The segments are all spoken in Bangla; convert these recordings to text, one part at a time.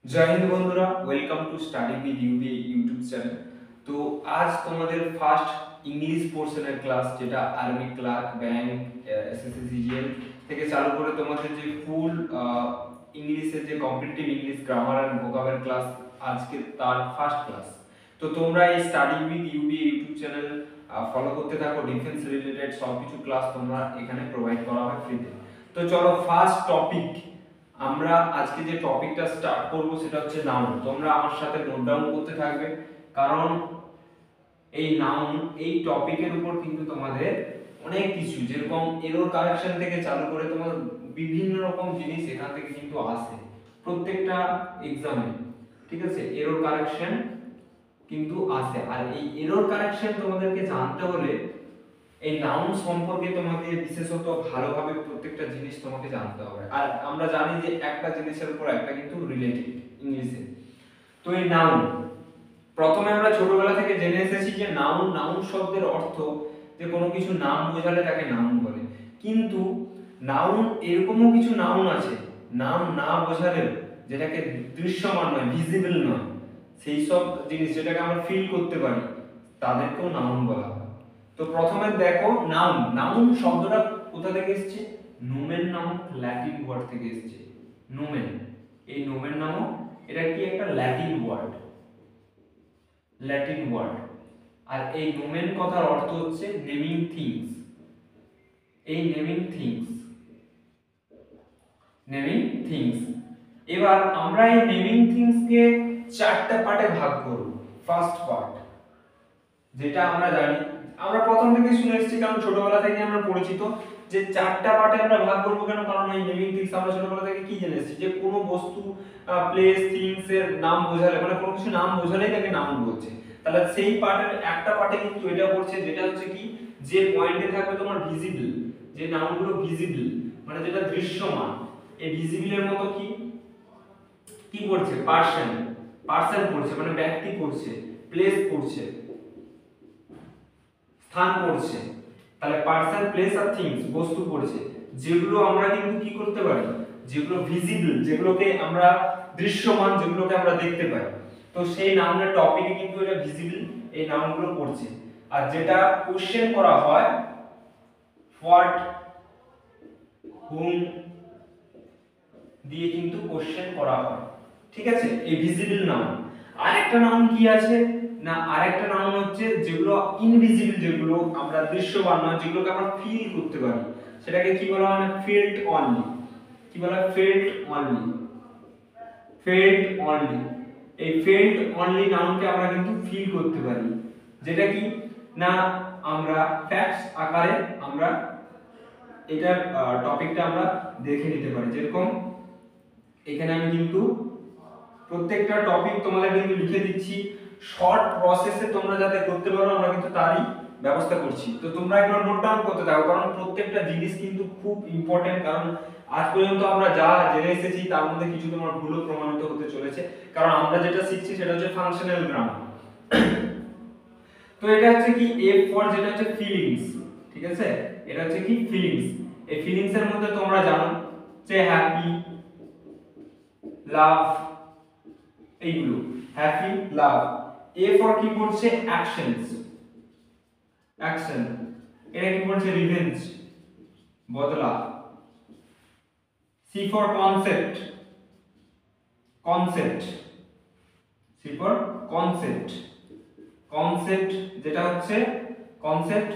জয় হিন্দ বন্ধুরা, welcome to study with UB YouTube channel. তো আজ তোমাদের ফার্স্ট ইংলিশ পোর্শনের ক্লাস, যেটা army clerk, bank, SSC CGL থেকে চালু করে তোমাদের যে ফুল ইংলিশের যে competitive English grammar and vocabulary class, আজকে তার ফার্স্ট ক্লাস। তো তোমরা এই study with UB YouTube channel follow করতে থাকো। ডিফেন্স রিলেটেড সব কিছু ক্লাস তোমরা এখানে প্রোভাইড করা হয় ফ্রিতে। তো চলো ফার্স্ট টপিক, আমরা আজকে যে টপিকটা স্টার্ট করব সেটা হচ্ছে নাউন। তোমরা আমার সাথে নোট ডাউন করতে থাকবে, কারণ এই নাউন এই টপিকের উপর কিন্তু তোমাদের অনেক কিছু, যেরকম এরর কারেকশন থেকে চালু করে তোমার বিভিন্ন রকম জিনিস এখান থেকে কিন্তু আসে প্রত্যেকটা এক্সামে। ঠিক আছে, এরর কারেকশন কিন্তু আসে, আর এই এরর কারেকশন তোমাদেরকে জানতে হলে এই নাউন সম্পর্কে তোমাকে বিশেষত ভালোভাবে প্রত্যেকটা জিনিস তোমাকে জানতে হবে। আর আমরা জানি যে একটা জিনিসের উপর একটা কিন্তু রিলেটেড ইংলিশে। তো এই নাউন প্রথমে আমরা ছোটবেলা থেকে জেনে এসেছি যে নাউন নাউন শব্দের অর্থ যে কোনো কিছু নাম বোঝালে তাকে নাউন বলে। কিন্তু নাউন এরকমও কিছু নাউন আছে নাম না বোঝালেও, যেটাকে দৃশ্যমান নয়, ভিজিবল নয়, সেই সব জিনিস যেটাকে আমরা ফিল করতে পারি, তাদেরকেও নাউন বলা হয়। তো প্রথমে দেখো নাউন, নাউন শব্দটা কোথা থেকে এসেছে? নোমেন নামক ল্যাটিন ওয়ার্ড থেকে এসেছে। নোমেন, এই নোমেন নামক এটা কি একটা ল্যাটিন ওয়ার্ড, ল্যাটিন ওয়ার্ড। আর এই নোমেন কথার অর্থ হচ্ছে নেমিং থিংস। এই নেমিং থিংস, নেমিং থিংস। এবার আমরা এই নেমিং থিংস কে চারটা পার্টে ভাগ করব। ফার্স্ট পার্ট, যেটা আমরা জানি, আমরা প্রথম থেকে শুনে এসেছি, কারণ ছোটবেলা থেকে আমরা পরিচিত যে চারটা পার্টে আমরা ভাগ করব। কেন? কারণ এই নেমিং থিংস আমরা ছোটবেলা থেকে কি জেনে এসেছি, যে কোনো বস্তু, প্লেস, থিংস এর নাম বোঝালে, মানে কোনো কিছু নাম বোঝালেই তাকে নাউন বলছে। তাহলে সেই পার্টের একটা পার্টে কিন্তু এটা পড়ছে, যেটা হচ্ছে কি, যে পয়েন্টে থাকবে তোমার ভিজিবল, যে নাউনগুলো ভিজিবল মানে যেটা দৃশ্যমান। এই ভিজিবলের মতো কি কি পড়ছে? পার্সন, পার্সন পড়ছে মানে ব্যক্তি পড়ছে, প্লেস পড়ছে, স্থান পড়ছে। তাহলে পার্সন, প্লেস আর থিংস বস্তু পড়ছে, যেগুলো আমরা কিন্তু কি করতে পারি, যেগুলো ভিজিবল, যেগুলোকে আমরা দৃশ্যমান, যেগুলোকে আমরা দেখতে পাই। তো সেই নাউনের টপিকে কিন্তু এটা ভিজিবল, এই নাউনগুলো পড়ছে। আর যেটা কোশ্চেন করা হয়, হোয়াট, হুম দিয়ে কিন্তু কোশ্চেন করা হয়। ঠিক আছে, এই ভিজিবল নাউন। আরেকটা নাউন কি আছে না, আরেকটা নাউন হচ্ছে যেগুলো ইনভিজিবল, যেগুলো আমরা দৃশ্যমান নয়, যেগুলোকে আমরা ফিল করতে পারি, সেটাকে কি বলা হয় না, ফেল্ট অনলি। কি বলা হয়? Felt only, felt only. এই ফেল্ট অনলি নাউনকে আমরা কিন্তু ফিল করতে পারি, যেটা কি না, আমরা ফ্যাক্টস আকারে আমরা এটার টপিকটা আমরা দেখে নিতে পারি। যেরকম এখানে আমি কিন্তু প্রত্যেকটা টপিক তোমাদের কিন্তু লিখে দিচ্ছি, শর্ট প্রসেসে তোমরা যাতে করতে পারো আমরা কিন্তু তারই ব্যবস্থা করছি। তো তোমরা এগুলো নোট ডাউন করতে থাকো, কারণ প্রত্যেকটা জিনিস কিন্তু খুব ইম্পর্টেন্ট। কারণ আজ পর্যন্ত আমরা যা জেনে এসেছি তার মধ্যে কিছু তোমার ভুলও প্রমাণিত হতে চলেছে, কারণ আমরা যেটা শিখছি সেটা হচ্ছে ফাংশনাল গ্রামার। তো এটা হচ্ছে কি এফ ফর, যেটা হচ্ছে ফিলিংস। ঠিক আছে, এটা হচ্ছে কি ফিলিংস। এই ফিলিংস এর মধ্যে তোমরা জানো যে হ্যাপি, লাভ, এইগুলো হ্যাপি, লাভ। এ ফর কি পড়ছে? Actions, action. এটা কি পড়ছে? রিভেঞ্জ, বদলা। C for concept, concept. C for concept, concept যেটা হচ্ছে কনসেপ্ট,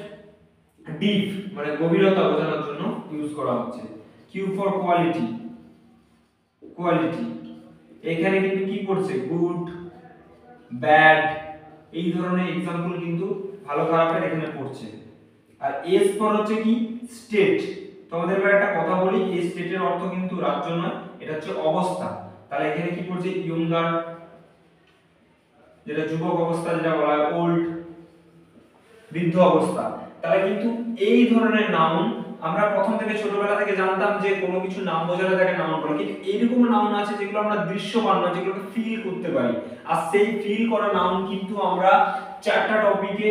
ডিপ মানে গভীরতা বোঝানোর জন্য ইউজ করা হচ্ছে। Q for quality, quality. এখানে কিন্তু কি পড়ছে? গুড, ব্যাড, এই ধরনের एग्जांपल কিন্তু ভালো খারাপের এখানে পড়ছে। আর এস ফর হচ্ছে কি? স্টেট। তোমাদের এবার একটা কথা বলি, এই স্টেটের অর্থ কিন্তু রাজ্য নয়, এটা হচ্ছে অবস্থা। তাহলে এখানে কি পড়ছে? ইয়ঙ্গার, যেটা যুবক অবস্থা, যেটা বলা হয় ওল্ড, বৃদ্ধ অবস্থা। তাহলে কিন্তু এই ধরনের নাউন আমরা প্রথম থেকে ছোটবেলা থেকে জানতাম যে কোনো কিছু নাম বোঝালে তাকে নাউন বলে, কিন্তু এইরকম নাউন আছে যেগুলো আমরা দৃশ্যমান নয়, যেগুলোকে ফিল করতে পারি। আর সেই ফিল করা নাউন কিন্তু আমরা চারটা টপিকে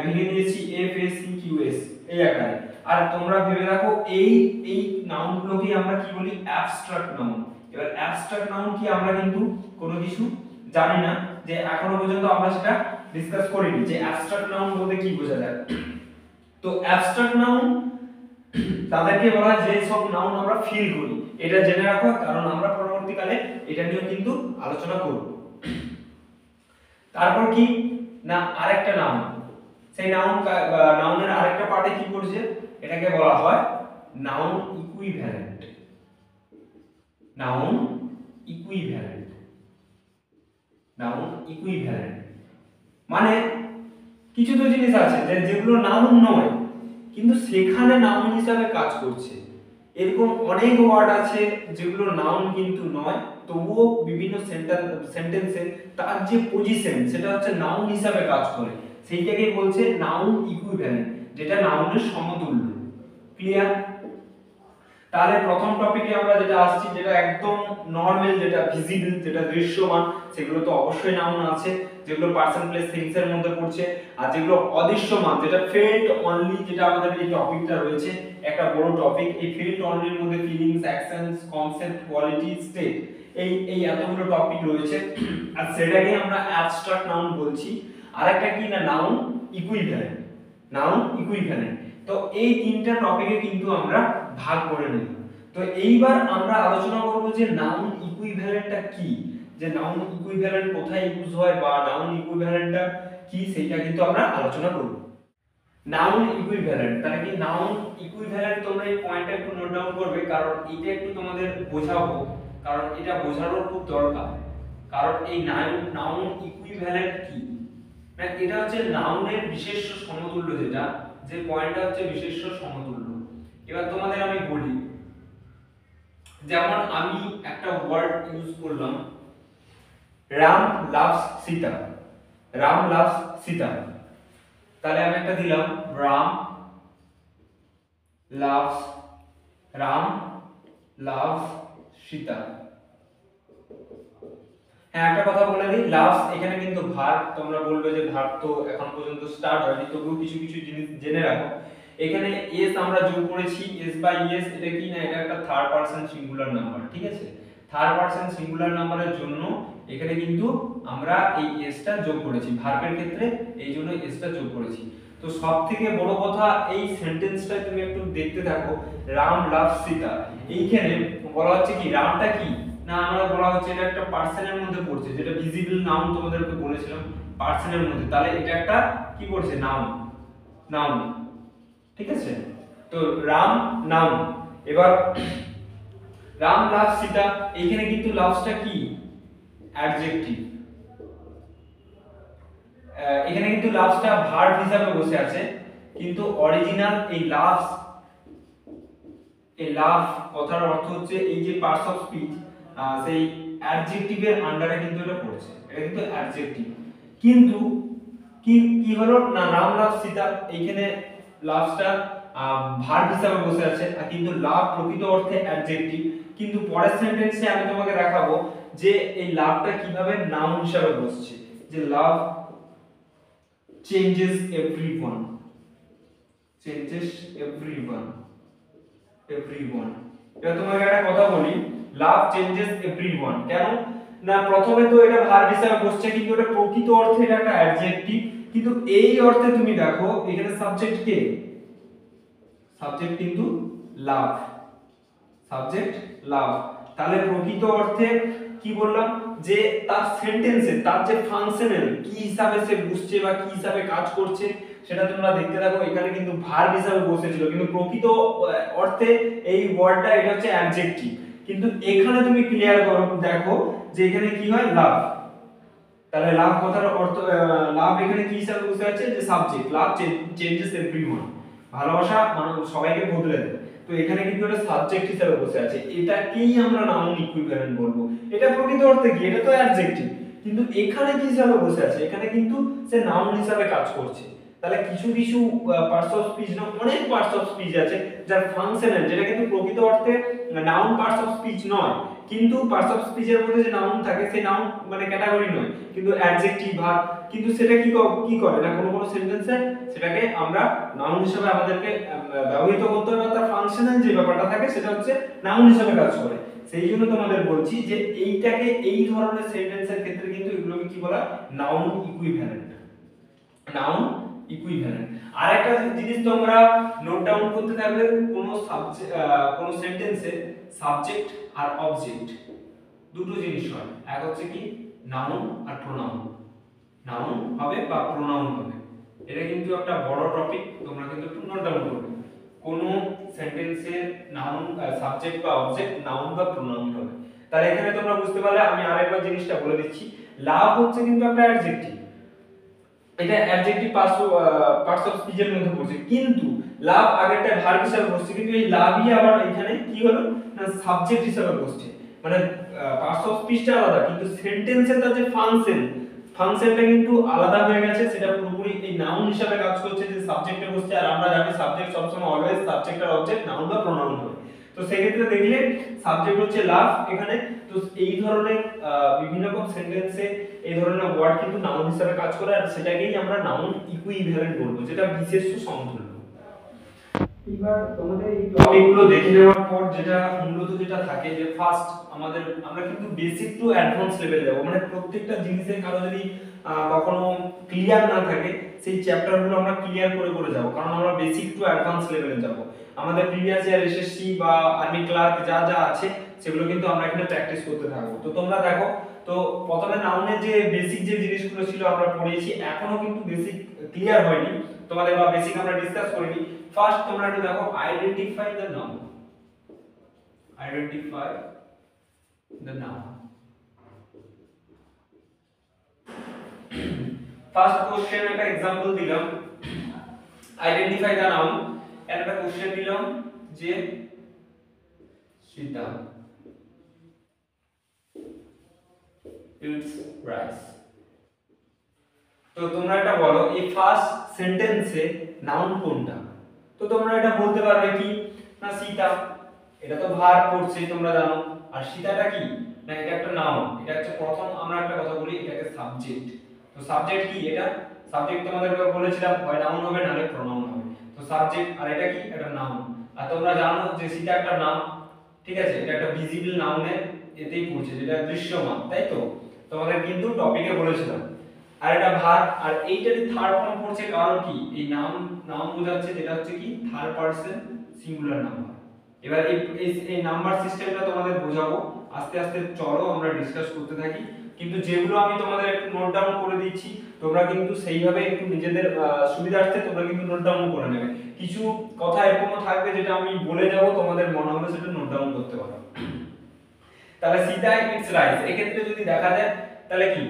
ভেঙে দিয়েছি, F S C Q S এই আকারে। আর তোমরা ভেবে রাখো এই এই নাউনগুলোকে আমরা কি বলি? Abstract noun. এবার অ্যাবস্ট্রাক্ট নাউন কি আমরা কিন্তু কোনো কিছু জানি না, যে এখনো পর্যন্ত আমরা সেটা ডিসকাস করিনি যে অ্যাবস্ট্রাক্ট নাউন বলতে কি বোঝা যায়। তো অ্যাবস্ট্রাক্ট নাউন তাদেরকে বলা হয় যে সব নাউন আমরা ফিল করি, এটা জেনে রাখো কারণ আমরা পরবর্তীকালে এটা নিয়ে কিন্তু আলোচনা করব। তারপর কি না আরেকটা নাউন, সেই নাউনের আরেকটা পার্টে কি পড়ছে, এটাকে বলা হয় noun equivalent. Noun equivalent, noun equivalent মানে কিছু তো জিনিস আছে যে যেগুলো নাউন নয় কিন্তু সেখানে নাউন হিসাবে কাজ করছে। এরকম অনেক ওয়ার্ড আছে যেগুলো নাউন কিন্তু নয়, তবুও বিভিন্ন সেন্টেন্সে তার যে পজিশন সেটা হচ্ছে নাউন হিসাবে কাজ করে, সেইটাকে বলছে নাউন ইকুইভ্যালেন্ট, যেটা নাউনের সমতুল্য। ক্লিয়ার? তাহলে প্রথম টপিকে আমরা যেটা আসছি, যেটা একদম নরমাল, যেটা ভিজিবল, যেটা দৃশ্যমান, সেগুলো তো অবশ্যই নাউন আছে, যেগুলো পারসন প্লেস থিংস এর মধ্যে পড়ছে। আর যেগুলো অদৃশ্যমান, যেটা ফেল্ট অনলি, যেটা আমাদের এই টপিকটা রয়েছে একটা বড় টপিক, এই ফেল্ট অনলির মধ্যে feelings, actions, concept, quality, state, এই এতগুলো টপিক রয়েছে। আর সেটাকে আমরা অ্যাবস্ট্রাক্ট নাউন বলছি। আরেকটা কি না নাউন ইকুইভ্যালেন্ট, নাউন ইকুইভ্যালেন্ট। তো এই তিনটা টপিকে কিন্তু আমরা ভাগ করে নিলাম। তো এইবার আমরা আলোচনা করব যে নাউন ইকুইভ্যালেন্টটা কি, যে নাউন ইকুইভ্যালেন্ট কোথায় ইউজ হয় বা নাউন ইকুইভ্যালেন্টটা কি, সেটা কিন্তু আমরা আলোচনা করব। নাউন ইকুইভ্যালেন্ট, তাহলে কি নাউন ইকুইভ্যালেন্ট, তোমরা এই পয়েন্টটা একটু নোট ডাউন করবে কারণ এটা একটু তোমাদের বোঝাবো, কারণ এটা বোঝানোর খুব দরকার। কারণ এই নাউন ইকুইভ্যালেন্ট কি, না এটা হচ্ছে নাউনের বিশেষ্য সমতুল্য, যেটা যে পয়েন্টটা হচ্ছে বিশেষ্য সমতুল্য। এবার তোমাদের আমি বলি, যেমন আমি একটা ওয়ার্ড ইউজ করলাম, রাম লাভস সীতা, রাম লাভস সীতা, তাহলে আমি একটা দিলাম রাম লাভস, রাম লাভস সীতা। হ্যাঁ একটা কথা বলে দিই, লাভস এখানে কিন্তু ভার্ব, তোমরা বলবে যে ভার্ব তো এখন পর্যন্ত স্টার্ট হয়নি, তবুও কিছু কিছু জিনিস জেনে রাখো। এখানে এস আমরা যোগ করেছি, এস বাই এস, এটা কি না এটা একটা থার্ড পারসন সিঙ্গুলার নাম্বার, ঠিক আছে? থার্ড পারসন সিঙ্গুলার নাম্বারের জন্য এখানে কিন্তু আমরা এই এসটা যোগ করেছি, ভার্বের ক্ষেত্রে এই জন্য এসটা যোগ করেছি। তো সবথেকে বড় কথা এই সেন্টেন্সটা তুমি একটু দেখতে থাকো, রাম লাভস সীতা, এইখানে বলা হচ্ছে কি রামটা কি না আমরা বলা হচ্ছে এটা একটা পার্সনের মধ্যে পড়ছে, যেটা ভিজিবল নাউন তোমাদেরকে বলেছিলাম পার্সনের মধ্যে, তাহলে এটা একটা কি পড়ছে নাউন, নাউন, ঠিক আছে? তো রাম নাউন। এবার রাম লাভ সীতা, এইখানে কিন্তু লাভসটা কি অ্যাডজেক্টিভ, এখানে কিন্তু লাভসটা ভার্ব হিসাবে বসে আছে, কিন্তু অরিজিনাল এই লাভস, এই লাভ কথার অর্থ হচ্ছে এই যে পার্টস অফ স্পিচ, সেই অ্যাডজেক্টিভের আন্ডারে কিন্তু এটা পড়ছে, এটা কিন্তু অ্যাডজেক্টিভ। কিন্তু কি কি হলো না রাম লাভ সীতা, এইখানে লাভসটা ভার্ব হিসাবে বসে আছে, কিন্তু লাভ প্রকৃত অর্থে অ্যাডজেক্টিভ। কিন্তু পরের সেন্টেন্সে আমি তোমাকে দেখাবো যে এই লাভটা কিভাবে নাউন হিসাবে বসছে, যে love changes everyone, changes everyone, everyone. এবার তোমাকে একটা কথা বলি, লাভ চেঞ্জেস এভরিওয়ান কেন না, প্রথমে তো এটা ভার্ব হিসেবে বসছে কিন্তু এটা প্রকৃত অর্থে এটা একটা অ্যাডজেক্টিভ, কিন্তু এই অর্থে তুমি দেখো এখানে সাবজেক্ট কে, সাবজেক্ট কিন্তু লাভ, সাবজেক্ট লাভ। তাহলে প্রকৃত অর্থে কি বললাম যে তার সেন্টেন্সে তার যে ফাংশনাল কি হিসাবে সে বুঝছে বা কি হিসাবে কাজ করছে সেটা তোমরা দেখতে থাকো, এখানে কিন্তু ভার্ব হিসাবে বসেছিল কিন্তু প্রকৃত অর্থে এই ওয়ার্ডটা এটা হচ্ছে অ্যাডজেক্টিভ। কিন্তু এখানে তুমি ক্লিয়ার করো দেখো যে এখানে কি হয় লাভ, তাহলে লাভ কথার অর্থ লাভ এখানে কি হিসাবে বসে আছে যে সাবজেক্ট, লাভ চেঞ্জেস এভরিওয়ান, ভালোবাসা মানে সবাইকে বদলে দেয়। তো এখানে কিন্তু এটা সাবজেক্ট হিসেবে বসে আছে, এটাকেই আমরা নাউন ইকুইভ্যালেন্ট বলবো। এটা প্রকৃত অর্থে কি এটা তো অ্যাডজেক্টিভ, কিন্তু এখানে কি হিসাবে বসে আছে, এখানে কিন্তু সে নাউন হিসাবে কাজ করছে। তাহলে কিছু কিছু পার্টস অফ স্পিচ না অনেক পার্টস অফ স্পিচ আছে যার ফাংশনাল, যেটা কিন্তু প্রকৃত অর্থে নাউন পার্টস অফ স্পিচ নয়, কিন্তু পার্টস অফ স্পিচের মধ্যে যে নাউন থাকে সেই নাউন মানে ক্যাটাগরি নয়, কিন্তু অ্যাডজেক্টিভ ভার্ব, কিন্তু সেটা কি করে না কোনো কোনো সেন্টেন্সে সেটাকে আমরা নাউন হিসেবে আমাদেরকে ব্যবহৃত করতে হবে, তার ফাংশনাল যে ব্যাপারটা থাকে সেটা হচ্ছে নাউন হিসেবে কাজ করে। সেই জন্য তোমাদের বলছি যে এইটাকে এই ধরনের সেন্টেন্সের ক্ষেত্রে কিন্তু এগুলোকে কি বলা, নাউন ইকুইভ্যালেন্ট, নাউন ইকুইভ্যালেন্ট। আর একটা জিনিস তোমরা নোট ডাউন করতে থাকবে, কোন সাবজেক্ট কোন সেন্টেন্সে সাবজেক্ট আর অবজেক্ট দুটো জিনিস হয়, এক হচ্ছে কি নাউন আর প্রোনাউন, নাউন হবে বা প্রোনাউন হবে। এটা কিন্তু একটা বড় টপিক, তোমরা কিন্তু একটু নোট ডাউন করবে। কোন সেন্টেন্সের নাউন সাবজেক্ট বা অবজেক্ট নাউন বা প্রোনাউন হবে। তাহলে এখানে তোমরা বুঝতে পারলে, আমি আরেকবার জিনিসটা বলে দিচ্ছি। লাভ হচ্ছে কিন্তু একটা অ্যাডজেক্টিভ, এটা অ্যাডজেক্টিভ পার্টস অফ স্পিচের মধ্যে পড়ছে, কিন্তু লাভ আগেরটা ভার্ব হিসেবে বসছে, কিন্তু এই লাভই আবার এখানে কি হলো না সাবজেক্ট হিসেবে বসছে। মানে পার্টস অফ স্পিচটা আলাদা, কিন্তু সেন্টেন্সের তার যে ফাংশনটা কিন্তু আলাদা হয়ে গেছে, সেটা পুরোপুরি এই নাউন হিসেবে কাজ করছে, যে সাবজেক্টে বসছে। আর আমরা জানি সাবজেক্ট সবসময় অলওয়েজ সাবজেক্ট আর অবজেক্ট নাউন বা প্রোনাউন হবে। তো সেই ক্ষেত্রে দেখলে সাবজেক্ট হচ্ছে লাভ এখানে। তো এই ধরনের বিভিন্ন রকম সেন্টেন্সে এই ধরনের ওয়ার্ড কিন্তু নাউন হিসেবে কাজ করে, আর সেটাকেই আমরা নাউন ইকুইভ্যালেন্ট বলবো, যেটা বিশেষ্য সমতুল্য। এবার তোমাদের এই টপিকগুলো দেখে নেওয়ার পর যেটা মূলত যেটা থাকে, যে ফার্স্ট আমরা কিন্তু বেসিক টু অ্যাডভান্স লেভেল যাব। মানে প্রত্যেকটা জিনিসের কারো যদি কখনো ক্লিয়ার না থাকে, সেই চ্যাপ্টারগুলো আমরা ক্লিয়ার করে করে যাব, কারণ আমরা বেসিক টু অ্যাডভান্স লেভেলে যাব। আমাদের প্রিভিয়াস ইয়ার এসএসসি বা আর্মি ক্লার্ক যা যা আছে সেগুলো কিন্তু আমরা এখানে প্র্যাকটিস করতে থাকবো। তো তোমরা দেখো, তো প্রথমে নাউনের যে বেসিক যে জিনিসগুলো ছিল আমরা পড়িয়েছি, এখনো কিন্তু বেসিক ক্লিয়ার হয়নি তোমাদের, বা বেসিক আমরা ডিসকাস করিনি। ফার্স্ট তোমরা একটু দেখো, identify the noun, identify the noun. First question একটা एग्जांपल দিলাম, আইডেন্টিফাই দ্য নাউন। একটা কোশ্চেন দিলাম যে সীতা ইটস রাইস। তো তোমরা এটা বলো, এই ফার্স্ট সেন্টেন্সে নাউন কোনটা? তো তোমরা এটা বলতে পারবে কি না সীতা, এটা তো ভার্ব পড়ছে তোমরা জানো। আর সীতাটা কি না, এটা একটা নাউন। এটা হচ্ছে প্রথম আমরা একটা কথা বলি, এটাকে সাবজেক্ট। তো সাবজেক্ট কি, এটা সাবজেক্ট তোমাদেরকে বলেছিলাম হয় নাউন হবে নালে প্রোনাউন হবে। তো সাবজেক্ট, আর এটা কি এটা নাউন। আর তোমরা জানো যে সীতা একটা নাম, ঠিক আছে, এটা একটা ভিজিবল নাউনের এতেই পড়ছে, যেটা দৃশ্যমান, তাই তো তোমাদের কিন্তু টপিকে বলেছিলাম। আর এটা ভার্ব, আর এইটারই থার্ড ফর্ম পড়ছে, কারণ কি এই নাউন বোঝাচ্ছে, যেটা হচ্ছে কি থার্ড পারসন সিঙ্গুলার নাম্বার। এবার এই নাম্বার সিস্টেমটা তোমাদের বোঝাবো আস্তে আস্তে, চলো আমরা ডিসকাস করতে থাকি। কিন্তু যেগুলো আমি তোমাদের একটু নোট ডাউন করে দিচ্ছি, তোমরা কিন্তু সেইভাবে একটু নিজেদের সুবিধার্থে তোমরা কিন্তু নোট ডাউন করে নেবে। কিছু কথা এরকমও থাকবে যেটা আমি বলে যাব, তোমাদের মনে হবে সেটা নোট ডাউন করতে পারো। তাহলে সীতা ইটস রাইস, এক্ষেত্রে যদি দেখা যায় তাহলে কি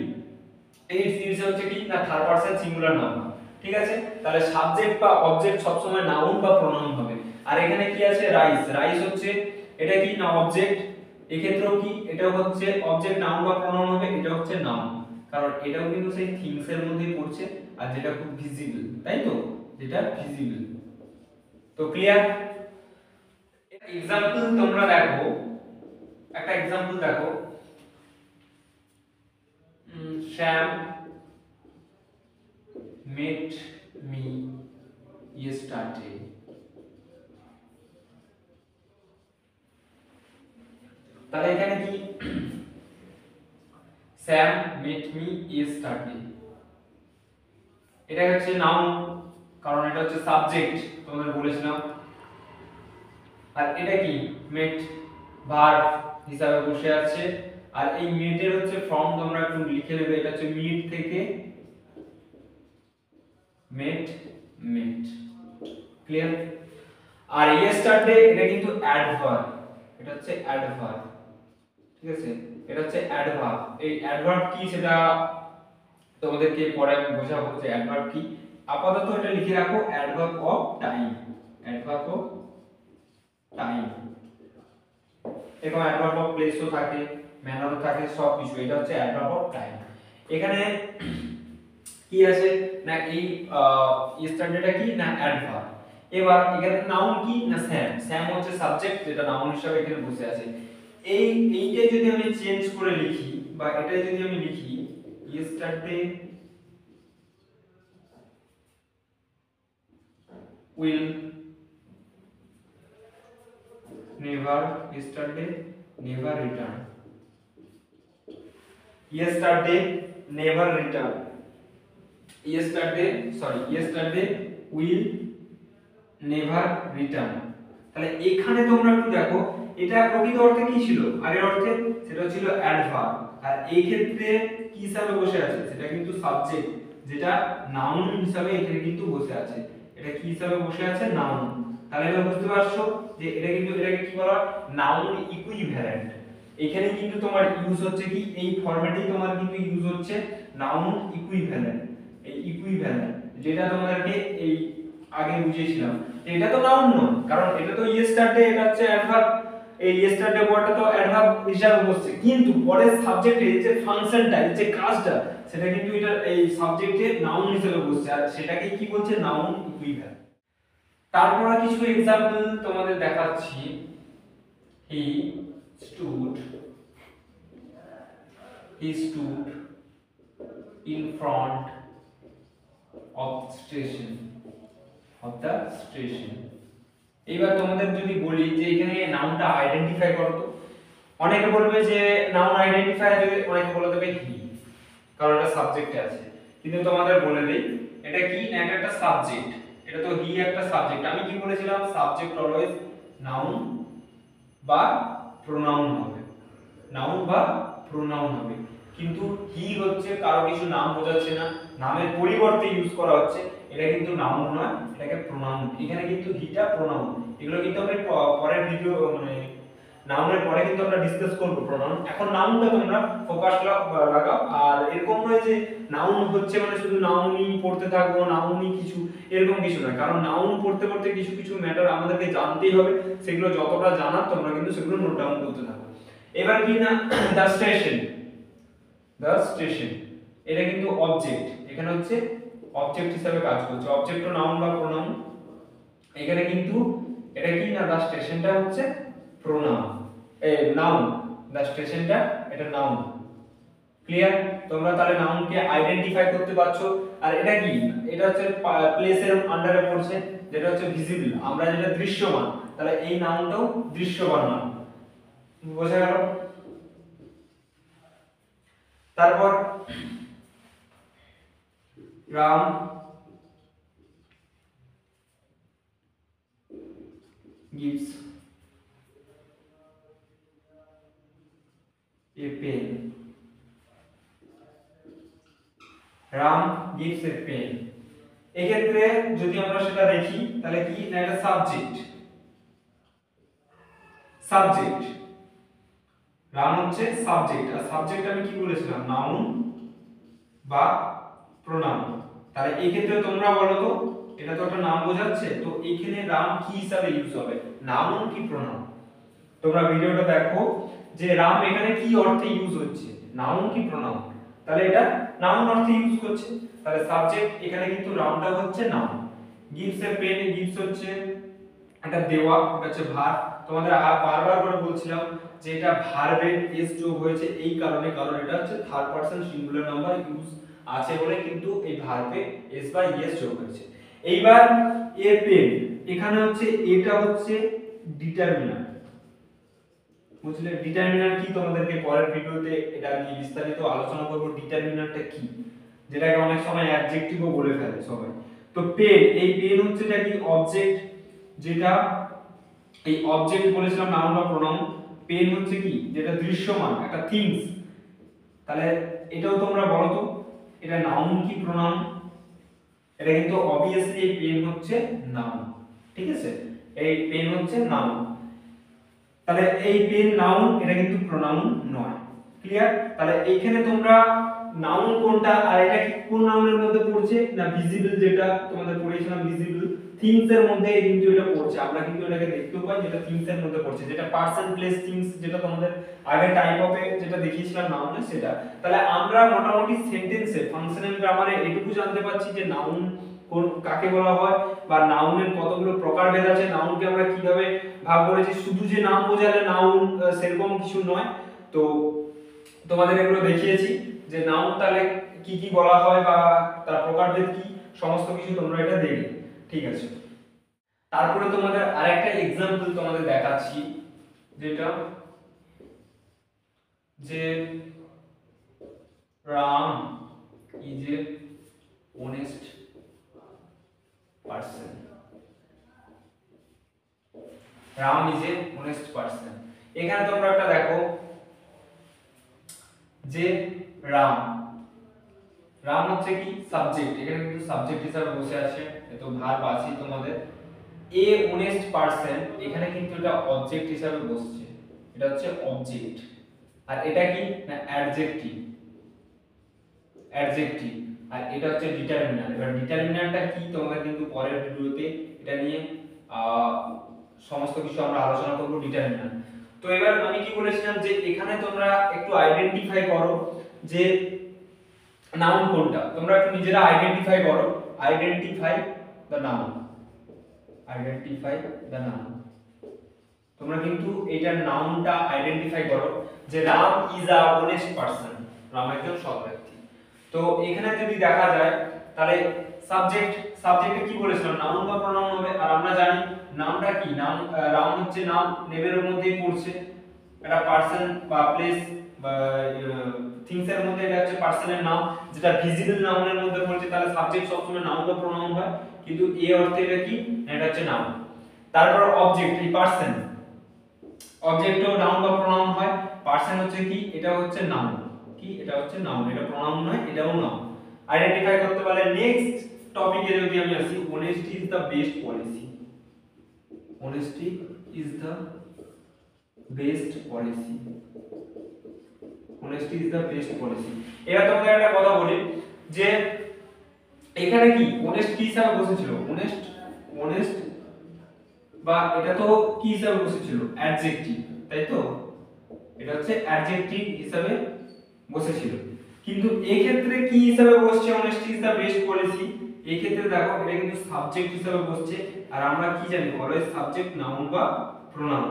ইটস হচ্ছে কি না থার্ড পারসন সিঙ্গুলার নাম্বার, ঠিক আছে। তাহলে সাবজেক্ট বা অবজেক্ট সবসময় নাউন বা প্রোনাউন হবে। আর এখানে কি আছে রাইস, রাইস হচ্ছে এটা কি না অবজেক্ট, এক্ষেত্রেও কি এটাও হচ্ছে অবজেক্ট, নাউন বা প্রোনাউন হবে, এটা হচ্ছে নাউন, কারণ এটাও কিন্তু সেই থিংস এর মধ্যেই পড়ছে, আর যেটা খুব ভিজিবল, তাই তো, যেটা ভিজিবল। তো ক্লিয়ার? এক্সাম্পল তোমরা দেখো, একটা এক্সাম্পল দেখো, Sam met me yesterday. তাহলে এখানে কি Sam met me yesterday, এটা হচ্ছে নাউন, কারণ এটা হচ্ছে সাবজেক্ট তোমাদের বলেছিলাম। আর এটা কি met ভার্ব হিসাবে বসে আছে। আর এই মেটের হচ্ছে ফর্ম তোমরা একটু লিখে নেবে, এটা হচ্ছে মিট থেকে মেট, মেট, ক্লিয়ার? আর ইয়েস্টারডে এটা কিন্তু অ্যাডভার্ব, এটা হচ্ছে অ্যাডভার্ব, ঠিক আছে, এটা হচ্ছে অ্যাডভার্ব। এই অ্যাডভার্ব কি সেটা তোমাদেরকে পরে আমি বোঝাবো যে অ্যাডভার্ব কি। আপাতত এটা লিখে রাখো, adverb of time, adverb of time. এরকম অ্যাডভার্ব অফ প্লেসও থাকে, ম্যানারও থাকে, সব কিছু। এটা হচ্ছে অ্যাডভার্ব অফ টাইম। এখানে কি আছে না এই ইয়েস্টারডেটা কি না অ্যাডভার্ব। এবার এখানে নাউন কি না স্যাম, স্যাম হচ্ছে সাবজেক্ট, যেটা নাউন হিসেবে এখানে বসে আছে। এইটাই যদি আমি চেঞ্জ করে লিখি, বা এটাই যদি আমি লিখি yesterday will never, yesterday never return, yesterday never return, yesterday will never return। তাহলে এখানে তোমরা একটু দেখো এটা প্রকৃত অর্থে কি ছিল, আগের অর্থে সেটা ছিল অ্যাডভার্ব, আর এই ক্ষেত্রে কি হিসাবে বসে আছে, সেটা কিন্তু সাবজেক্ট, যেটা নাউন হিসাবে এখানে কিন্তু বসে আছে। এটা কি হিসাবে বসে আছে, নাউন। তাহলে এবার বুঝতে পারছো যে এটা কিন্তু এটাকে কি বলা হয়, নাউন ইকুইভ্যালেন্ট। এখানে কিন্তু তোমার ইউজ হচ্ছে কি, এই ফরম্যাটেই তোমার কিন্তু ইউজ হচ্ছে নাউন ইকুইভ্যালেন্ট। এই ইকুইভ্যালেন্ট যেটা তোমাদেরকে এই আগে বুঝিয়েছিলাম, এটা তো নাউন নয়, কারণ এটা তো ইয়েস্টারডে, এটা হচ্ছে অ্যাডভার্ব। এই ইয়েস্টারডে ওয়ার্ডটা তো অ্যাডভার্ব হিসাবে বসছে, কিন্তু পরের সাবজেক্টে যে ফাংশনটা, যে কাজটা, সেটা কিন্তু এটা এই সাবজেক্টে নাউন হিসেবে বসছে, আর সেটাকে কি বলছে, নাউন ইকুইভ্যালেন্ট। তারপর কিছু एग्जांपल তোমাদের দেখাচ্ছি। he stood in front of the station। এইবার তোমাদের যদি বলি যে এখানে নাউনটা আইডেন্টিফাই করো, তো অনেকে বলবে যে নাউন আইডেন্টিফাই, যদি অনেকে বলে দেবে হি, কারণ এটা সাবজেক্টে আছে। কিন্তু তোমাদের বলে দেই এটা কি না, এটা একটা সাবজেক্ট। এটা তো হি একটা সাবজেক্ট। আমি কি বলেছিলাম, সাবজেক্ট অলওয়েজ নাউন বা প্রোনাউন হবে, নাউন বা প্রোনাউন হবে। কিন্তু হি হচ্ছে কারো কিছু নাম বোঝাচ্ছে না, নামের পরিবর্তে ইউজ করা হচ্ছে, এটা কিন্তু নাউন নয়, এটাকে প্রোনাউন। এখানে কিন্তু হিটা প্রোনাউন, এগুলো কিন্তু আমরা পরের ভিডিও মানে নাউনের পরে কিন্তু আমরা ডিসকাস করব প্রোনাউন। এখন নাউনটা তোমরা ফোকাস লাগাও। আর এরকম নয় যে নাউন হচ্ছে মানে শুধু নাউনই পড়তে থাকবো, নাউনই কিছু, এরকম কিছু না। কারণ নাউন পড়তে পড়তে কিছু কিছু ম্যাটার আমাদেরকে জানতেই হবে, সেগুলো যতটা জানার তোমরা কিন্তু সেগুলো নোট ডাউন করতে থাকো। এবার কি না, দ্য স্টেশন, এটা কিন্তু অবজেক্ট, এখানে হচ্ছে অবজেক্ট হিসেবে কাজ করছে। অবজেক্ট ও নাউন বা প্রোনাউন, এখানে কিন্তু এটা কি না, দ্য স্টেশনটা হচ্ছে প্রোনাউন, নাউন। দ্য স্টেশনটা এটা নাউন। ক্লিয়ার? তোমরা তাহলে নাউনকে আইডেন্টিফাই করতে পারছো। আর এটা কি, এটা হচ্ছে প্লেসের আন্ডারে পড়ছে, যেটা হচ্ছে ভিজিবল, আমরা যেটা দৃশ্যমান, তাহলে এই নাউনটাও দৃশ্যমান নাউন। বোঝা গেল? তারপর Ram gives a pen, Ram gives a pen। এক্ষেত্রে যদি আমরা সেটা দেখি তাহলে কি না, এটা সাবজেক্ট, রাম হচ্ছে সাবজেক্ট। আর সাবজেক্ট আমি কি বলেছিলাম, নাউন বা প্রোনাউন। তাহলে এই ক্ষেত্রে তোমরা বলো তো, এটা তো একটা নাম বোঝাচ্ছে, তো এইখানে রাম কি হিসাবে ইউজ হবে, নাউন কি প্রোনাউন? তোমরা ভিডিওটা দেখো যে রাম এখানে কি অর্থে ইউজ হচ্ছে, নাউন কি প্রোনাউন। তাহলে এটা নাউন অর্থে ইউজ করছে, তাহলে সাবজেক্ট এখানে কিন্তু রামটা হচ্ছে noun. Gives a pen, gives হচ্ছে এটা দেওয়া, এটা হচ্ছে ভার্ব। তোমাদের বারবার করে বলছিলাম যে এটা ভার্বের এস যোগ হয়েছে এই কারণে, কারণ এটা হচ্ছে third person singular number use আছে বলে কিন্তু এই ভার্বে এস বা ইএস যোগ হয়েছে। এইবার এ পেন, এখানে হচ্ছে এটা হচ্ছে ডিটারমিনার। বুঝলে ডিটারমিনার কি, তোমাদেরকে পরের ভিডিওতে এটা আমি বিস্তারিত আলোচনা করব ডিটারমিনারটা কি, যেটাকে অনেক সময় অ্যাডজেক্টিভও বলে ফেলে সবাই। তো পেন, এই পেন হচ্ছে এটা কি অবজেক্ট, যেটা এই অবজেক্ট বলেছিলাম নাউন বা প্রোনাউন। পেন হচ্ছে কি, যেটা দৃশ্যমান একটা থিংস। তাহলে এটাও তোমরা বলো তো, এটা নাউন কি প্রোনাউন? এটা কিন্তু অবভিয়াসলি এই পেন হচ্ছে নাউন, ঠিক আছে? এই পেন হচ্ছে নাউন। তাহলে এই পেন নাউন, এটা কিন্তু প্রোনাউন নয়। ক্লিয়ার? তাহলে এইখানে তোমরা নাউন কোনটা আর এটা কি কোন নাউনের মধ্যে পড়ছে না, ভিজিবল, যেটা তোমাদের পড়িয়েছিলাম ভিজিবল থিংস এর মধ্যে কিন্তু এটা পড়ছে। আমরা কিন্তু এটাকে দেখতে পাই যেটা থিংস এর মধ্যে পড়ছে, যেটা পারসন প্লেস থিংস, যেটা তোমাদের আগে টাইপ অফে যেটা দেখিয়েছিলাম নাউনে সেটা। তাহলে আমরা মোটামুটি সেন্টেন্সে ফাংশনাল গ্রামারে এটুকু জানতে পারছি যে নাউন কোন কাকে বলা হয় বা নাউনের কতগুলো প্রকারভেদ আছে, নাউনকে আমরা কিভাবে ভাগ করেছি। শুধু যে নাম বোঝালে নাউন সেরকম কিছু নয়। তো তোমাদের এগুলো দেখিয়েছি যে নাউন তাহলে কি কি বলা হয় বা তার প্রকারভেদ কি, সমস্ত কিছু তোমরা এটা দেখবে, ঠিক আছে? তারপরে তোমাদের আরেকটা एग्जांपल তোমাদের দেখাচ্ছি, যেটা যে Ram is a honest person, Ram is a honest person. এখানে তোমরা একটা দেখো যে রাম, রাম হচ্ছে কি সাবজেক্ট, এখানে কিন্তু সাবজেক্ট হিসেবে বসে আছে, তো ভার্ব আছে তোমাদের। এ অনেস্ট পারসন, এখানে কিন্তু এটা অবজেক্ট হিসেবে বসছে, এটা হচ্ছে অবজেক্ট। আর এটা কি না অ্যাডজেক্টিভ, অ্যাডজেক্টিভ। আর এটা হচ্ছে ডিটারমিনার। এবার ডিটারমিনারটা কি তোমাদের কিন্তু পরের ভিডিওতে এটা নিয়ে সমস্ত কিছু আমরা আলোচনা করব ডিটারমিনার। তো এবার আমি কি বলেছিলাম যে এখানে তোমরা একটু আইডেন্টিফাই করো যে নাউন কোনটা, তোমরা একটু নিজেরা আইডেন্টিফাই করো, identify the noun, identify the noun. তোমরা কিন্তু এইটার নাউনটা আইডেন্টিফাই করো যে Ram is a honest person, Ram একজন সৎ ব্যক্তি। তো এখানে যদি দেখা যায় তাহলে সাবজেক্ট, সাবজেক্টে কি বলেছিলাম নাউন বা প্রোনাউন হবে। আর আমরা জানি নাউনটা কি, নাউন রাম হচ্ছে নাম, নেমের মধ্যেই পড়ছে, একটা পারসন বা প্লেস বা থিংস এর মধ্যে এটা হচ্ছে পারসনের নাম, যেটা ভিজিবল নাউনের মধ্যে পড়ছে, তাহলে সাবজেক্ট সবসময় নাউন বা প্রোনাউন হয়। কিন্তু এই অর্থে এটা কি, এটা হচ্ছে নাউন। তারপর অবজেক্ট, এই পারসন, অবজেক্টও নাউন বা প্রোনাউন হয়। পারসন হচ্ছে কি, এটা হচ্ছে নাউন, কি এটা হচ্ছে নাউন, এটা প্রোনাউন নয়, এটাও নাউন। আইডেন্টিফাই করতে পারলে নেক্সট টপিকে যদি আমি আসি, honesty is the best policy, honesty is the best policy, honesty is the best policy. এবার তোমাদের একটা কথা বলি যে এখানে কি অনেস্ট কি হিসাবে বসেছিল, অনেস্ট, অনেস্ট বা এটা তো কি হিসাবে বসেছিল অ্যাডজেক্টিভ, তাই তো এটা হচ্ছে অ্যাডজেক্টিভ হিসাবে বসেছিল। কিন্তু এই ক্ষেত্রে কি হিসাবে বসছে honesty is the best policy, এই ক্ষেত্রে দেখো এটা কিন্তু সাবজেক্ট হিসাবে বসছে। আর আমরা কি জানি অলওয়েজ সাবজেক্ট নাউন বা প্রোনাউন,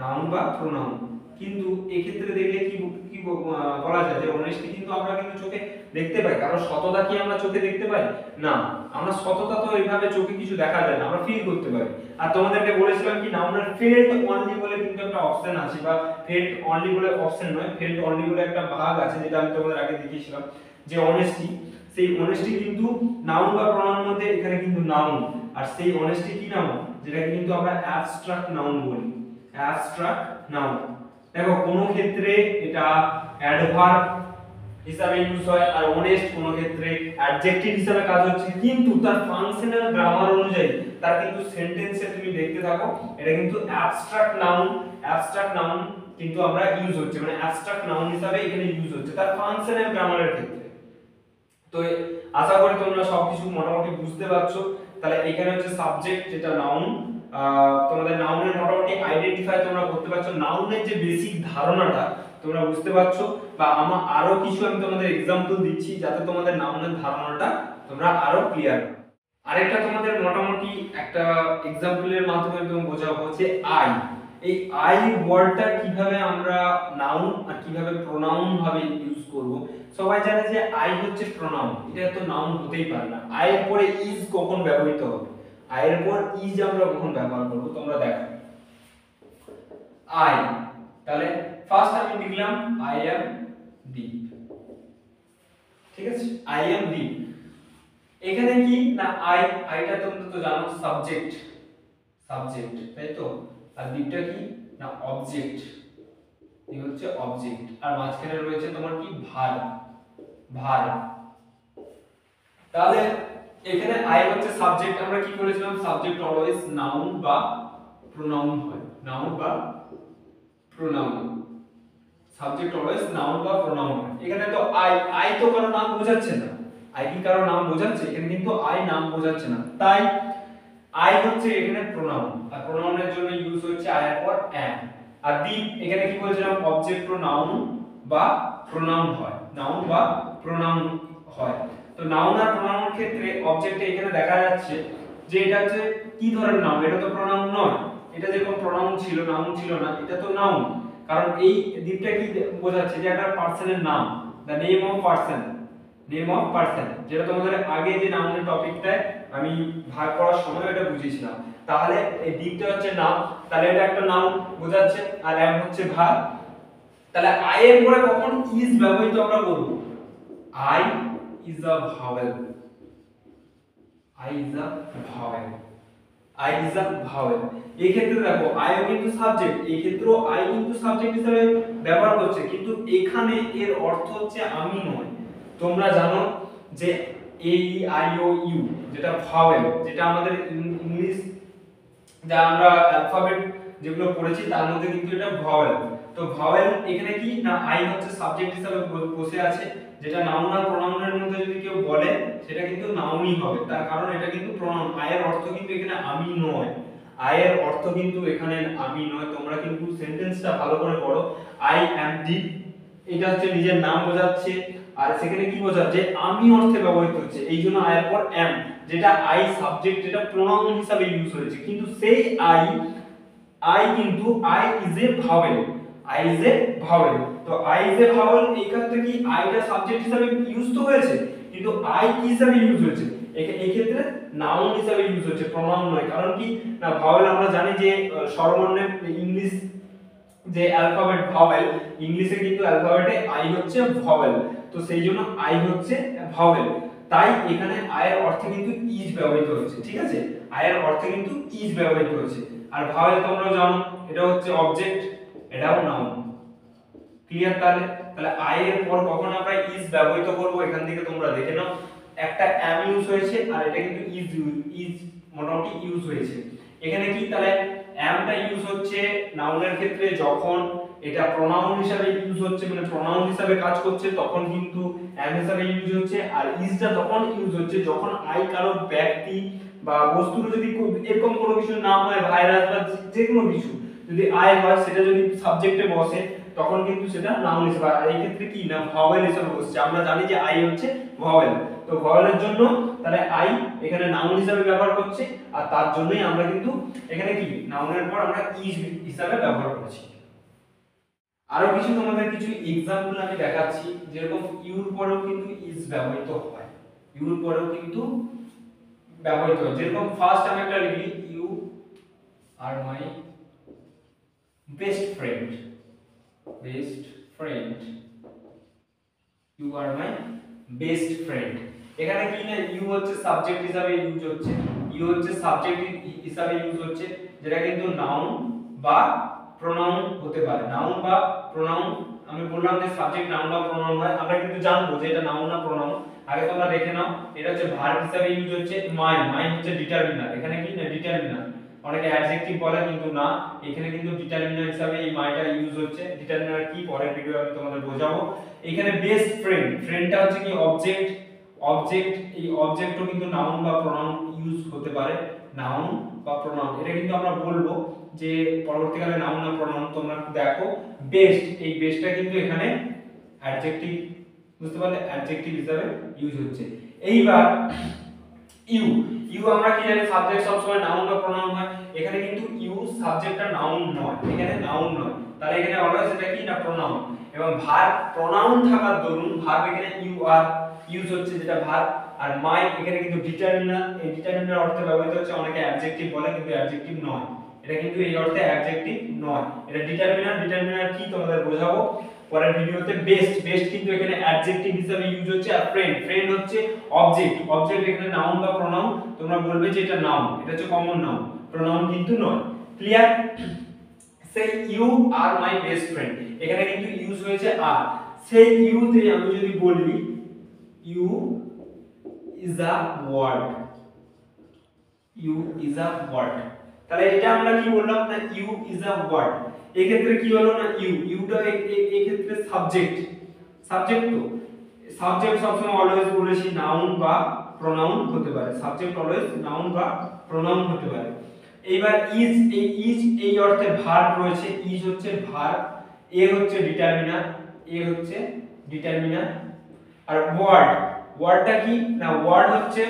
নাউন বা প্রোনাউন। কিন্তু এই ক্ষেত্রে দেখলে কি কি বলা যায় যে অনেস্টি কিন্তু আমরা কিন্তু চোখে দেখতে পাই, কারণ সততা কি আমরা চোখে দেখতে পাই না, আমরা সততা তো এইভাবে চোখে কিছু দেখা যায় না, আমরা ফিল করতে পারি। আর তোমাদেরকে বলেছিলাম কি নাউনের ফেল্ট অনলি বলে কিন্তু একটা অপশন আছে, বা ফেল্ট অনলি বলে অপশন নয়, ফেল্ট অনলি বলে একটা ভাগ আছে, যেটা আমি তোমাদের আগে দেখিয়েছিলাম যে অনেস্টি, সেই অনেস্টি কিন্তু নাউন বা প্রোনাউনের মধ্যে, এখানে কিন্তু নাউন। আর সেই অনেস্টি কি নাউন, যেটাকে কিন্তু আমরা অ্যাবস্ট্রাক্ট নাউন বলি, অ্যাবস্ট্রাক্ট নাউন। দেখো কোন ক্ষেত্রে এটা অ্যাডভার্ব হিসাবে ইউজ হয়, আর অনেস্ট কোন ক্ষেত্রে অ্যাডজেক্টিভ হিসাবে কাজ হচ্ছে, কিন্তু তার ফাংশনাল গ্রামার অনুযায়ী তার কিন্তু সেন্টেন্সে তুমি দেখতে থাকো এটা কিন্তু অ্যাবস্ট্রাক্ট নাউন, অ্যাবস্ট্রাক্ট নাউন কিন্তু আমরা ইউজ হচ্ছে, মানে অ্যাবস্ট্রাক্ট নাউন হিসাবে এখানে ইউজ হচ্ছে তার ফাংশনাল গ্রামারের ক্ষেত্রে। তো আশা করি তোমরা সবকিছু মোটামুটি বুঝতে পারছো। তাহলে এখানে হচ্ছে সাবজেক্ট যেটা নাউন, তোমাদের নাউনের মোটামুটি আইডেন্টিফাই তোমরা করতে পারছো, নাউনের যে বেসিক ধারণাটা তোমরা বুঝতে পারছো। বা আমার আরো কিছু আমি তোমাদের एग्जांपल দিচ্ছি যাতে তোমাদের নাউনের ধারণাটা তোমরা আরো ক্লিয়ার। আরেকটা তোমাদের মোটামুটি একটা एग्जांपलের মাধ্যমে তুমি বোঝাবো যে আই, এই আই ওয়ার্ডটা কিভাবে আমরা নাউন আর কিভাবে প্রোনাউন ভাবে ইউজ করব। সবাই জানে যে আই হচ্ছে প্রোনাউন, এটা তো নাউন হতেই পারে না। আই এর পরে ইজ কখন ব্যবহৃত হবে, আই এর পর ইজ আমরা কখন ব্যবহার করব তোমরা দেখো। আই, তাহলে ফার্স্ট আমি লিখলাম আই অ্যাম দীপ, ঠিক আছে, আই অ্যাম দীপ। এখানে কি না আই, আইটা তোমরা তো জানো সাবজেক্ট, সাবজেক্ট তাই তো, আর দীপটা কি না অবজেক্ট, এই হচ্ছে অবজেক্ট। আর মাঝখানে রয়েছে তোমার কি ভার্ব, ভার্ব। তাহলে এখানে আই হচ্ছে সাবজেক্ট, আমরা কি বলেছিলাম সাবজেক্ট অলওয়েজ নাউন বা প্রোনাউন হয়, নাউন বা প্রোনাউন, সাবজেক্ট অলওয়েজ নাউন বা প্রোনাউন হয়। এখানে তো আই, আই তো কারো নাম বোঝাচ্ছে না, আই কি কারো নাম বোঝাচ্ছে, এখানে কিন্তু আই নাম বোঝাচ্ছে না, তাই আই হচ্ছে এখানে প্রোনাউন। আর প্রোনাউনের জন্য ইউজ হচ্ছে আই এর পর অ্যাম। আর দীপ এখানে কি বলেছিলাম অবজেক্ট ও নাউন বা প্রোনাউন হয়, নাউন বা প্রোনাউন হয়। তো নাউন আর প্রোনাউনের ক্ষেত্রে অবজেক্টে এখানে দেখা যাচ্ছে যে এটা হচ্ছে কি ধরনের নাউন, এটা তো প্রোনাউন নয়, এটা যেরকম প্রোনাউন ছিল নাউন ছিল না, এটা তো নাউন। কারণ এই দীপটা কি বোঝাচ্ছে যে একটা পারসনের নাম, the name of person, name of person, যেটা তোমাদের আগে যে নাউনের টপিকটায় আমি ভাগ করার সময় এটা বুঝিয়েছিলাম। তাহলে এই দীপটা হচ্ছে নাম, তাহলে এটা একটা নাউন বোঝাচ্ছে, আর অ্যাম হচ্ছে ভার্ব, তাহলে আই এর পরে কখন ইজ ব্যবহৃত আমরা করব, I is a vowel, I is a vowel, I is a vowel. এই ক্ষেত্রে দেখো আই ও কিন্তু সাবজেক্ট, এই ক্ষেত্রেও আই কিন্তু সাবজেক্ট হিসেবে ব্যবহার করছে, কিন্তু এখানে এর অর্থ হচ্ছে আমি নয়। তোমরা জানো যে এ ই আই ও ইউ যেটা ভাওয়েল, যেটা আমাদের ইংলিশ যা আমরা অ্যালফাবেট যেগুলো পড়েছি তার মধ্যে কিন্তু এটা ভাওয়েল। তো ভাওয়েল এখানে কি না, আই হচ্ছে সাবজেক্ট হিসেবে বসে আছে, যেটা নাউন আর প্রোনাউনের মধ্যে যদি কেউ বলে সেটা কিন্তু নাউনই হবে, তার কারণ এটা কিন্তু প্রোনাউন। আই এর অর্থ কিন্তু এখানে আমি নয়, আই এর অর্থ কিন্তু এখানে আমি নয়। তোমরা কিন্তু সেন্টেন্সটা ভালো করে পড়ো, আই অ্যাম দি এটা হচ্ছে নিজের নাম বোঝাচ্ছে, আর সেখানে কি বোঝাচ্ছে আমি অর্থে ব্যবহৃত হচ্ছে, এই জন্য আই এর পর অ্যাম, যেটা আই সাবজেক্ট, যেটা প্রোনাউন হিসাবে ইউজ হয়েছে, কিন্তু সেই আই কিন্তু I is a vowel, I is a vowel. তো আই ইজ এ ভাওয়েল এই ক্ষেত্রে কি আইটা সাবজেক্ট হিসাবে ইউজ তো হয়েছে, কিন্তু আই কি হিসাবে ইউজ হয়েছে, এই ক্ষেত্রে নাউন হিসাবে ইউজ হচ্ছে, প্রোনাউন নয়। কারণ কি না, ভাওয়েল আমরা জানি যে স্বরবর্ণে ইংলিশ যে অ্যালফাবেট ভাওয়েল, ইংলিশে কিন্তু অ্যালফাবেটে আই হচ্ছে ভাওয়েল, তো সেই জন্য আই হচ্ছে ভাওয়েল। তাই এখানে আই এর অর্থে কিন্তু ইজ ব্যবহৃত হচ্ছে, ঠিক আছে, আই এর অর্থে কিন্তু ইজ ব্যবহৃত হচ্ছে। আর ভাওয়েল তোমরা জানো এটা হচ্ছে অবজেক্ট, এটাও নাউন। ক্লিয়ার? তাহলে তাহলে আই এর পর কখন আমরা ইজ ব্যবহৃত করব এখান থেকে তোমরা দেখে নাও। একটা অ্যাম ইউজ হয়েছে আর এটা কিন্তু ইজ মোটামুটি ইউজ হয়েছে। এখানে কি তাহলে অ্যামটা ইউজ হচ্ছে নাউনের ক্ষেত্রে যখন এটা প্রোনাউন হিসাবে ইউজ হচ্ছে, মানে প্রোনাউন হিসাবে কাজ করছে, তখন কিন্তু অ্যাম হিসাবে ইউজ হচ্ছে। আর ইজটা তখন ইউজ হচ্ছে যখন আই কারো ব্যক্তি বা বস্তুর যদি এরকম কোনো কিছু নাম হয়, ভাইরাস বা যে কোনো কিছু যদি আই হয়, সেটা যদি সাবজেক্টে বসে তখন কিন্তু সেটা নাউন হিসেবে, আর এই ক্ষেত্রে কি না ভাওয়েল হিসেবে বসছে। আমরা জানি যে আই হচ্ছে ভাওয়েল, তো ভাওয়েলের জন্য তাহলে আই এখানে নাউন হিসেবে ব্যবহার করছে, আর তার জন্যই আমরা কিন্তু এখানে কি নাউনের পর আমরা ইজ হিসেবে ব্যবহার করেছি। আরো কিছু তোমাদের কিছু एग्जांपल আমি দেখাচ্ছি, যেরকম ইউর পরেও কিন্তু ইজ ব্যবহৃত হয়, ইউর পরেও কিন্তু ব্যবহৃত হয়। যেরকম ফার্স্ট আমি একটা লিখি, you are my best friend, best friend, you are my best friend. এখানে কি না ইউ হচ্ছে সাবজেক্ট হিসাবে ইউজ হচ্ছে, ইউ হচ্ছে সাবজেক্ট হিসাবে ইউজ হচ্ছে, যেটা কিন্তু নাউন বা প্রোনাউন হতে পারে, নাউন বা প্রোনাউন। আমি বললাম যে সাবজেক্ট নাউন বা প্রোনাউন হয়, আমরা কিন্তু জানবো যে এটা নাউন না প্রোনাউন। আগে তোমরা দেখে নাও, এটা হচ্ছে ভার্ব হিসাবে ইউজ হচ্ছে, মাই, মাই হচ্ছে ডিটারমিনার, এখানে কি না ডিটারমিনার, অনেকে অ্যাডজেক্টিভ বলে কিন্তু না, এখানে কিন্তু ডিটারমিনার হিসাবে এই মাইটা ইউজ হচ্ছে। ডিটারমিনার কি পরের ভিডিও আমি তোমাদের বোঝাবো। এখানে বেস্ট ফ্রেন্ড, ফ্রেন্ডটা হচ্ছে কি অবজেক্ট, অবজেক্ট, এই অবজেক্টও কিন্তু নাউন বা প্রোনাউন ইউজ হতে পারে, নাউন বা প্রোনাউন। এটা কিন্তু আমরা বলবো যে পরবর্তীকালে নাউন না প্রোনাউন। তোমরা দেখো বেস্ট, এই বেস্টটা কিন্তু এখানে অ্যাডজেক্টিভ, বুঝতে পারলে, অ্যাডজেক্টিভ হিসাবে ইউজ হচ্ছে। এইবার ইউ, ইউ আমরা কি জানি সাবজেক্ট সবসময় নাউন বা প্রোনাউন হয়, এখানে কিন্তু ইউ সাবজেক্টটা নাউন নয়, এখানে নাউন নয়, তাহলে এখানে অলওয়েজ এটা কি না প্রোনাউন। এবং ভার্ব প্রোনাউন থাকার দরুন ভার্ব এখানে ইউ আর ইউজ হচ্ছে, যেটা ভার্ব। আর মাই এখানে কিন্তু ডিটারমিনার, এই ডিটারমিনার অর্থে ব্যবহৃত হচ্ছে, অনেকে অ্যাডজেক্টিভ বলে কিন্তু অ্যাডজেক্টিভ নয়, এটা কিন্তু এই অর্থে অ্যাডজেক্টিভ নয়, এটা ডিটারমিনার। ডিটারমিনার কি তোমাদের বোঝাবো পরের ভিডিওতে। বেস্ট, বেস্ট কিন্তু এখানে অ্যাডজেক্টিভ হিসেবে ইউজ হচ্ছে। আর ফ্রেন্ড, ফ্রেন্ড হচ্ছে অবজেক্ট, অবজেক্ট এখানে নাউন বা প্রোনাউন, তোমরা বলবে যে এটা নাউন, এটা হচ্ছে কমন নাউন, প্রোনাউন কিন্তু নয়। ক্লিয়ার? সেই you are my best friend, এখানে কিন্তু ইউজ হয়েছে আর, সেই ইউ তে আমি যদি বলি you is a word, you is a word, তাহলে এটা আমরা কি বললাম না ইউ ইজ আ ওয়ার্ড। এই ক্ষেত্রে কি হলো না ইউ, ইউটা এই ক্ষেত্রে সাবজেক্ট, সাবজেক্ট তো সাবজেক্ট সবসময় অলওয়েজ বলেছি নাউন বা প্রোনাউন হতে পারে, সাবজেক্ট অলওয়েজ নাউন বা প্রোনাউন হতে পারে। এইবার ইজ, এই ইজ এই অর্থে ভার্ব রয়েছে, ইজ হচ্ছে ভার্ব, এ হচ্ছে ডিটারমিনার, এ হচ্ছে ডিটারমিনার। আর ওয়ার্ড, ওয়ার্ডটা কি না ওয়ার্ড হচ্ছে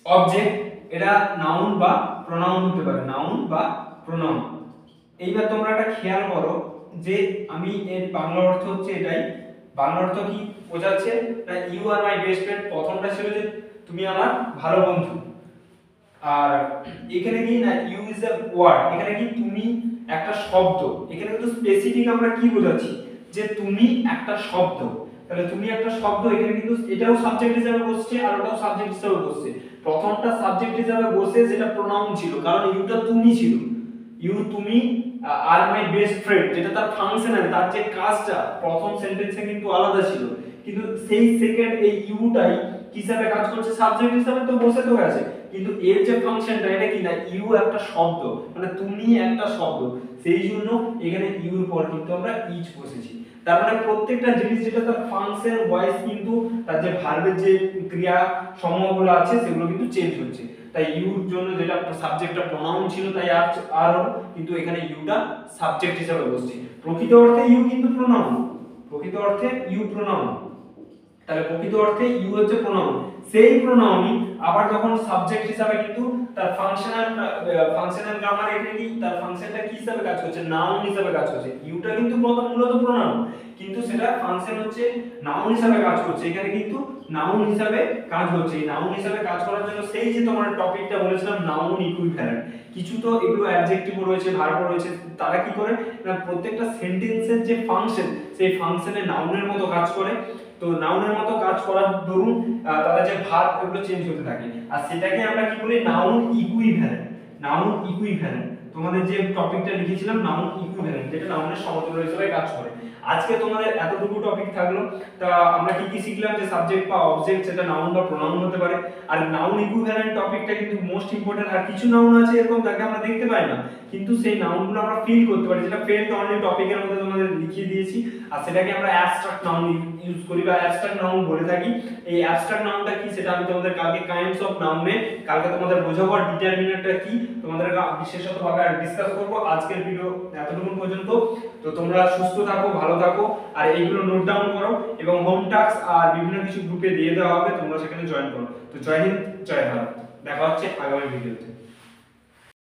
অবজেক্ট, এটা নাউন বা প্রোনাউন হতে পারে, নাউন বা প্রোনাউন। এইবার তোমরা একটা খেয়াল করো যে আমি এর বাংলা অর্থ হচ্ছে এটাই, বাংলা অর্থ কি বোঝাচ্ছে না you are my best friend, প্রথমটা ছিল যে তুমি আমার ভালো বন্ধু, আর এখানে কি না ইউ ইজ আ ওয়ার্ড, এখানে কি তুমি একটা শব্দ, এখানে কিন্তু স্পেসিফিক আমরা কি বোঝাচ্ছি যে তুমি একটা শব্দ, তাহলে তুমি একটা শব্দ, এখানে কিন্তু এটাও সাবজেক্ট হিসেবে বসছে আর ওটাও সাবজেক্ট হিসেবে বসছে। প্রথমটা সাবজেক্ট হিসেবে বসে সেটা প্রোনাউন ছিল, কারণ ইউটা তুমি ছিল, ইউ তুমি আর মাই বেস্ট ফ্রেন্ড, যেটা তার ফাংশনাল, তার যে কাজটা প্রথম সেন্টেন্সে কিন্তু আলাদা ছিল, কিন্তু সেই সেকেন্ড এই ইউটাই হিসাবে কাজ করছে, সাবজেক্ট হিসাবে তো বসে তো গেছে, কিন্তু এর যে ফাংশনটা এটা কি না, ইউ একটা শব্দ, মানে তুমি একটা শব্দ, সেই জন্য এখানে ইউর পর কিন্তু আমরা ইচ বসেছি। তার মানে প্রত্যেকটা জিনিস যেটা তার ফাংশন ওয়াইজ কিন্তু তার যে ভার্বের যে ক্রিয়া সমূহগুলো আছে সেগুলো কিন্তু চেঞ্জ হচ্ছে। তাই ইউর জন্য যেটা সাবজেক্টটা প্রোনাউন ছিল তাই আর হলো, কিন্তু এখানে ইউটা সাবজেক্ট হিসেবে বসছে। প্রকৃত অর্থে ইউ কিন্তু প্রোনাউন, প্রকৃত অর্থে ইউ প্রোনাউন, তাহলে প্রকৃত অর্থে ইউ হচ্ছে প্রোনাউন। সেই প্রোনাউনই আবার যখন সাবজেক্ট হিসাবে কিন্তু তার ফাংশনাল গ্রামার এখানে কি তার ফাংশনটা কি হিসাবে কাজ করছে, নাউন হিসাবে কাজ করছে। ইউটা কিন্তু মূলত প্রোনাউন, কিন্তু সেটা ফাংশন হচ্ছে নাউন হিসাবে কাজ করছে, এখানে কিন্তু নাউন হিসাবে কাজ হচ্ছে। এই নাউন হিসাবে কাজ করার জন্য সেই যে তোমার টপিকটা বলেছিলাম নাউন ইকুইভ্যালেন্ট, কিছু তো এগুলো অ্যাডজেক্টিভ রয়েছে, ভার্ব রয়েছে, তারা কি করে না প্রত্যেকটা সেন্টেন্সের যে ফাংশন সেই ফাংশনে নাউনের মতো কাজ করে। তো নাউনের মতো কাজ করার দরুন তাদের যে ভার্ব এগুলো চেঞ্জ হতে থাকে, আর সেটাকে আমরা কি বলি নাউন ইকুইভ্যালেন্ট। নাউন ইকুইভ্যালেন্ট তোমাদের যে টপিকটা লিখেছিলাম নাউন ইকুইভ্যালেন্ট, যেটা নাউনের সমতুল্য হিসেবে কাজ করে। আজকে তোমাদের এতটুকু টপিক থাকলো। তা আমরা কি কি শিখলাম, যে সাবজেক্ট বা অবজেক্ট সেটা নাউন বা প্রোনাউন হতে পারে, আর নাউন ইকুইভ্যালেন্ট টপিকটা কিন্তু মোস্ট ইম্পর্টেন্ট। আর কিছু নাউন আছে এরকম যাকে আমরা দেখতে পাই না, কিন্তু সেই নাউনগুলো আমরা ফিল করতে পারি, যেটা ফেল্ট অনলি টপিকের মধ্যে তোমাদের লিখিয়ে দিয়েছি, আর সেটাকে আমরা অ্যাবস্ট্রাক্ট নাউন ইউজ করি বা অ্যাবস্ট্রাক্ট নাউন বলে থাকি। এই অ্যাবস্ট্রাক্ট নাউনটা কি সেটা আমি তোমাদের কালকে কাইন্ডস অফ নাউনে কালকে তোমাদের বোঝাবো, আর ডিটারমিনারটা কি তোমাদের বিশেষতভাবে ডিসকাস করব। আজকের ভিডিও এতটুকু পর্যন্ত। তো তোমরা সুস্থ থাকো, ভালো থাকো, আর এইগুলো নোট ডাউন করো, এবং হোম টাস্ক আর বিভিন্ন কিছু গ্রুপে দিয়ে দেওয়া হবে, তোমরা সেখানে জয়েন করো। তো জয় হিন্দ, জয় ভারত, দেখা হচ্ছে আগামী ভিডিওতে।